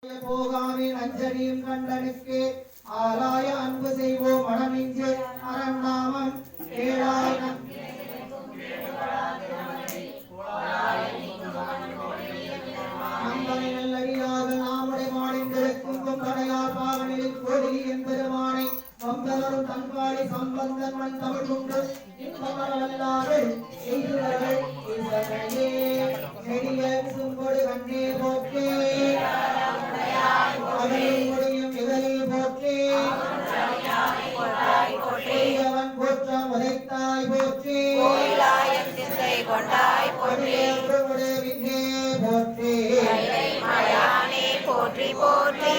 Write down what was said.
போகாமே அஞ்சலியும் கண்டனுக்கு ஆலாய அன்பு செய்வோம் மனமிஞ்சு அரண்நாமம் ஏழாய் நம்பனை நல்லடியாக நாமுடைய மாடிந்திருக்கும் கொம்பனையார் பாவனில் கோடி என்பெருமானை வந்தவரும் தன்பாடி சம்பந்தன் மண் தமிழ் கொண்டு இன்பமரவல்லாது செய்துவர்கள் இசையே நெடிய சும்பொடு கண்ணே போக்கே முடியும் இதனை போற்றி அவன் போற்றம் உதைத்தாய் போற்றி கொண்டாய் போற்றி போற்றி போற்றி